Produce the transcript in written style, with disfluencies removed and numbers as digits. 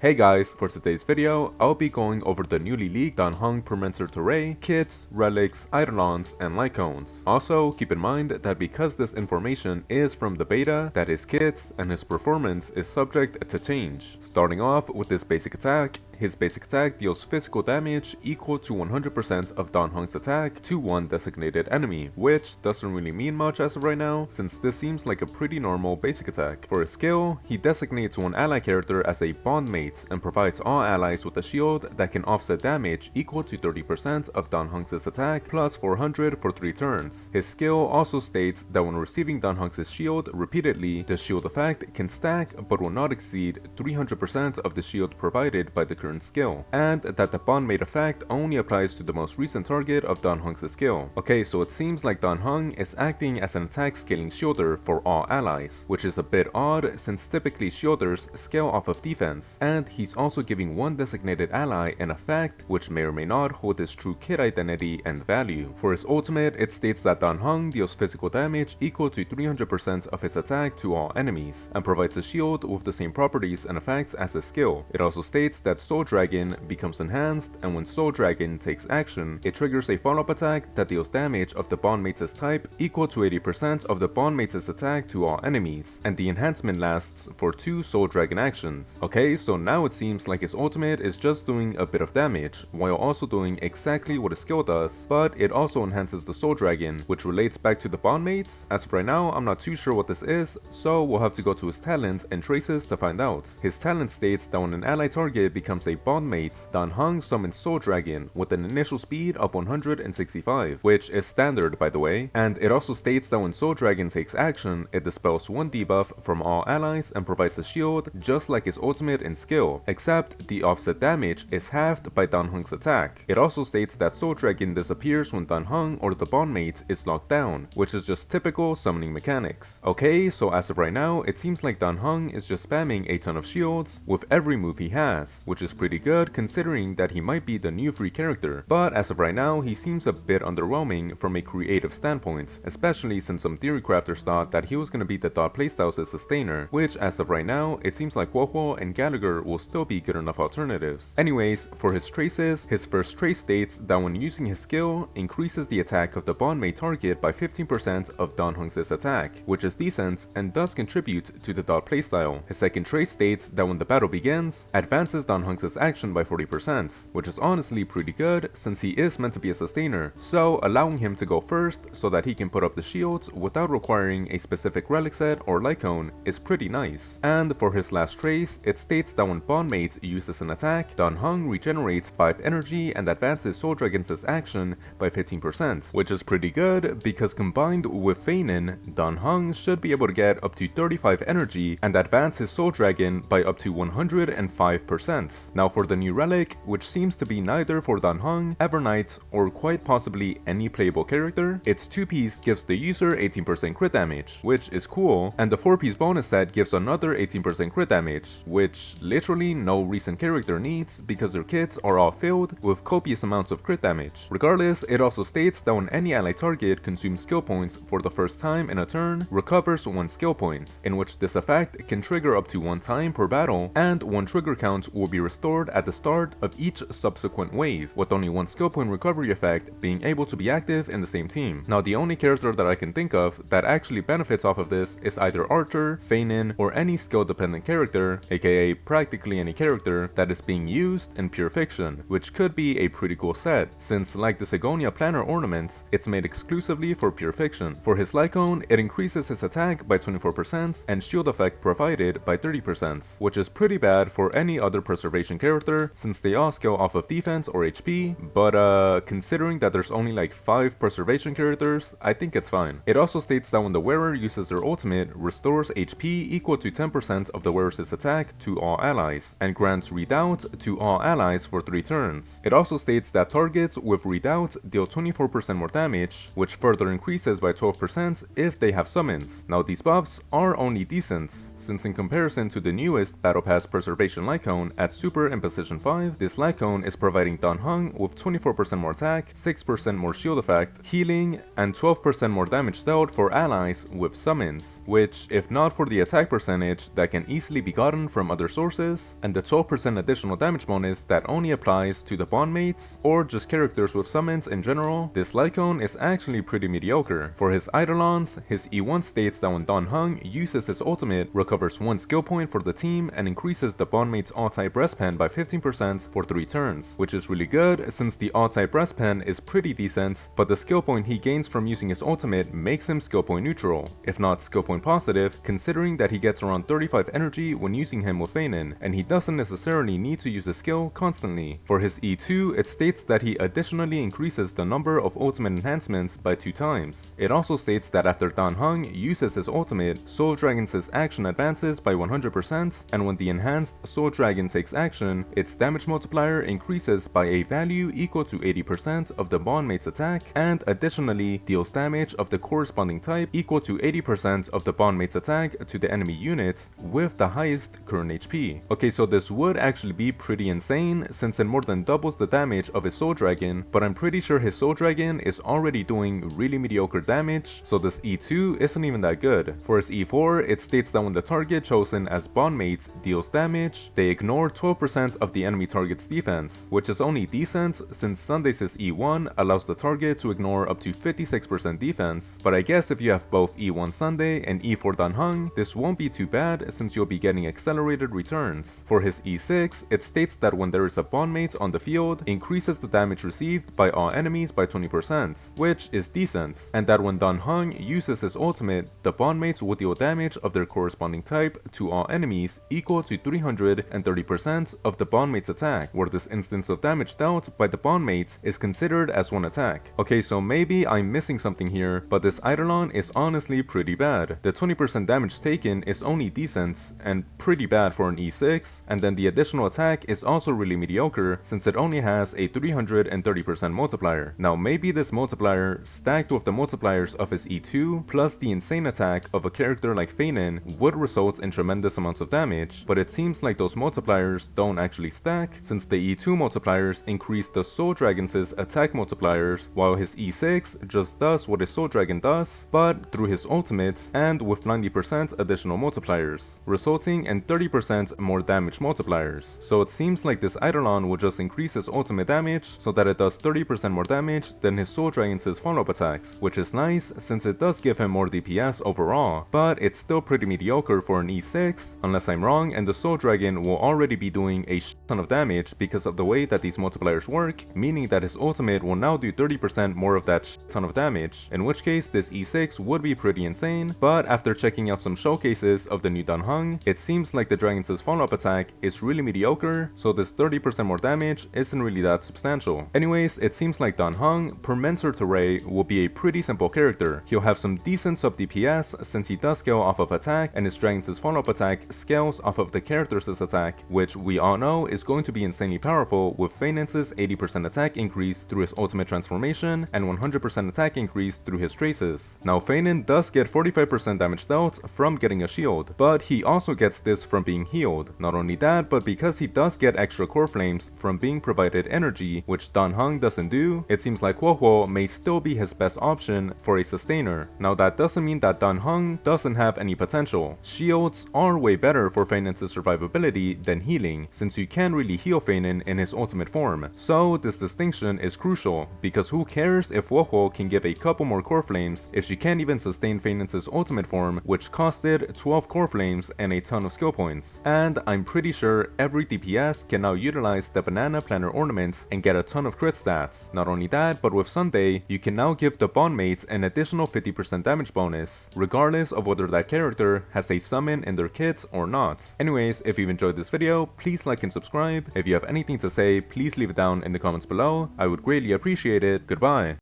Hey guys, for today's video, I'll be going over the newly leaked Heng Permansor Terrae, kits, relics, Eidolons, and Lightcones. Also, keep in mind that because this information is from the beta, that his kits and his performance is subject to change. Starting off with his basic attack, his basic attack deals physical damage equal to 100% of Heng's attack to one designated enemy, which doesn't really mean much as of right now, since this seems like a pretty normal basic attack. For his skill, he designates one ally character as a bondmate and provides all allies with a shield that can offset damage equal to 30% of Heng's attack plus 400 for 3 turns. His skill also states that when receiving Heng's shield repeatedly, the shield effect can stack but will not exceed 300% of the shield provided by the current skill, and that the bondmate effect only applies to the most recent target of Heng's skill. Okay, so it seems like Heng is acting as an attack scaling shielder for all allies, which is a bit odd since typically shielders scale off of defense, and he's also giving one designated ally an effect which may or may not hold his true kit identity and value. For his ultimate, it states that Heng deals physical damage equal to 300% of his attack to all enemies, and provides a shield with the same properties and effects as his skill. It also states that Soul Dragon becomes enhanced, and when Soul Dragon takes action, it triggers a follow-up attack that deals damage of the bondmate's type equal to 80% of the bondmate's attack to all enemies, and the enhancement lasts for 2 Soul Dragon actions. Okay, so now it seems like his ultimate is just doing a bit of damage, while also doing exactly what his skill does, but it also enhances the Soul Dragon, which relates back to the bondmates. As for right now, I'm not too sure what this is, so we'll have to go to his talents and traces to find out. His talent states that when an ally target becomes a bondmate, Heng summons Soul Dragon with an initial speed of 165, which is standard by the way, and it also states that when Soul Dragon takes action, it dispels 1 debuff from all allies and provides a shield just like his ultimate and skill, except the offset damage is halved by Heng's attack. It also states that Soul Dragon disappears when Heng or the bondmate is locked down, which is just typical summoning mechanics. Okay, so as of right now, it seems like Heng is just spamming a ton of shields with every move he has, which is pretty good considering that he might be the new free character, but as of right now, he seems a bit underwhelming from a creative standpoint, especially since some theory crafters thought that he was going to be the dot playstyles sustainer, which as of right now, it seems like Woho and Gallagher will still be good enough alternatives. Anyways, for his traces, his first trace states that when using his skill, increases the attack of the bondmate target by 15% of Heng's attack, which is decent and does contribute to the dot playstyle. His second trace states that when the battle begins, advances Heng's action by 40%, which is honestly pretty good since he is meant to be a sustainer, so allowing him to go first so that he can put up the shields without requiring a specific relic set or Lightcone is pretty nice. And for his last trace, it states that when bondmate uses an attack, Heng regenerates 5 energy and advances Soul Dragon's action by 15%, which is pretty good because combined with Feinen, Heng should be able to get up to 35 energy and advance his Soul Dragon by up to 105%. Now for the new relic, which seems to be neither for Heng, Evernight, or quite possibly any playable character, its 2-piece gives the user 18% crit damage, which is cool, and the 4-piece bonus set gives another 18% crit damage, which literally no recent character needs because their kits are all filled with copious amounts of crit damage. Regardless, it also states that when any ally target consumes skill points for the first time in a turn, recovers 1 skill point, in which this effect can trigger up to 1 time per battle, and 1 trigger count will be restored at the start of each subsequent wave, with only 1 skill point recovery effect being able to be active in the same team. Now the only character that I can think of that actually benefits off of this is either Archer, Feinen, or any skill dependent character, aka practically any character that is being used in pure fiction, which could be a pretty cool set, since like the Sigonia planner ornaments, it's made exclusively for pure fiction. For his Lightcone, it increases his attack by 24% and shield effect provided by 30%, which is pretty bad for any other preservation character since they all scale off of defense or HP, but considering that there's only like 5 preservation characters, I think it's fine. It also states that when the wearer uses their ultimate, restores HP equal to 10% of the wearer's attack to all allies, and grants redoubt to all allies for 3 turns. It also states that targets with redoubt deal 24% more damage, which further increases by 12% if they have summons. Now these buffs are only decent, since in comparison to the newest Battle Pass Preservation Lightcone at Super and Position 5, this Lightcone is providing Heng with 24% more attack, 6% more shield effect, healing, and 12% more damage dealt for allies with summons, which, if not for the attack percentage that can easily be gotten from other sources, bonuses, and the 12% additional damage bonus that only applies to the bond mates, or just characters with summons in general, this Lightcone is actually pretty mediocre. For his Eidolons, his E1 states that when Dan Heng uses his ultimate, recovers 1 skill point for the team and increases the bond mate's all-type breast pen by 15% for 3 turns, which is really good since the all-type breast pen is pretty decent, but the skill point he gains from using his ultimate makes him skill point neutral, if not skill point positive, considering that he gets around 35 energy when using him with Feinin, and he doesn't necessarily need to use a skill constantly. For his E2, it states that he additionally increases the number of ultimate enhancements by 2 times. It also states that after Dan Heng uses his ultimate, Soul Dragon's action advances by 100%, and when the enhanced Soul Dragon takes action, its damage multiplier increases by a value equal to 80% of the bond mate's attack, and additionally deals damage of the corresponding type equal to 80% of the bond mate's attack to the enemy units with the highest current HP. Okay, so this would actually be pretty insane since it more than doubles the damage of his Soul Dragon, but I'm pretty sure his Soul Dragon is already doing really mediocre damage, so this E2 isn't even that good. For his E4, it states that when the target chosen as bond mates deals damage, they ignore 12% of the enemy target's defense, which is only decent since Sunday's E1 allows the target to ignore up to 56% defense, but I guess if you have both E1 Sunday and E4 Dan Heng, this won't be too bad since you'll be getting accelerated returns. For his E6, it states that when there is a bond mate on the field, increases the damage received by all enemies by 20%, which is decent, and that when Dan Heng uses his ultimate, the bond mates will deal damage of their corresponding type to all enemies equal to 330% of the bond mate's attack, where this instance of damage dealt by the bond mates is considered as 1 attack. Okay, so maybe I'm missing something here, but this Eidolon is honestly pretty bad. The 20% damage taken is only decent and pretty bad for an E6, and then the additional attack is also really mediocre since it only has a 330% multiplier. Now maybe this multiplier stacked with the multipliers of his E2 plus the insane attack of a character like Feinin would result in tremendous amounts of damage, but it seems like those multipliers don't actually stack since the E2 multipliers increase the Soul Dragon's attack multipliers, while his E6 just does what his Soul Dragon does, but through his ultimates and with 90% additional multipliers, resulting in 30% more damage multipliers. So it seems like this Eidolon will just increase his ultimate damage so that it does 30% more damage than his Soul Dragon's follow-up attacks, which is nice since it does give him more DPS overall, but it's still pretty mediocre for an E6, unless I'm wrong and the Soul Dragon will already be doing a ton of damage because of the way that these multipliers work, meaning that his ultimate will now do 30% more of that ton of damage, in which case this E6 would be pretty insane, but after checking out some showcases of the new Dan Heng, it seems like the Dragon's follow-up attack is really mediocre, so this 30% more damage isn't really that substantial. Anyways, it seems like Dan Heng Permansor Terrae will be a pretty simple character. He'll have some decent sub DPS since he does scale off of attack, and his Dragon's follow-up attack scales off of the character's attack, which we all know is going to be insanely powerful with Feinin's 80% attack increase through his ultimate transformation and 100% attack increase through his traces. Now Feinin does get 45% damage dealt from getting a shield, but he also gets this from being healed. Not only that, but because he does get extra core flames from being provided energy, which Dan Heng doesn't do, it seems like miHoYo may still be his best option for a sustainer. Now that doesn't mean that Dan Heng doesn't have any potential. Shields are way better for Feinin's survivability than healing, since you can really heal Feinin in his ultimate form. So this distinction is crucial, because who cares if miHoYo can give a couple more core flames if she can't even sustain Feinin's ultimate form, which costed 12 core flames and a ton of skill points. And I'm pretty sure every DPS can now utilize the banana planner ornaments and get a ton of crit stats. Not only that, but with Sunday, you can now give the bond mates an additional 50% damage bonus, regardless of whether that character has a summon in their kits or not. Anyways, if you've enjoyed this video, please like and subscribe. If you have anything to say, please leave it down in the comments below. I would greatly appreciate it. Goodbye.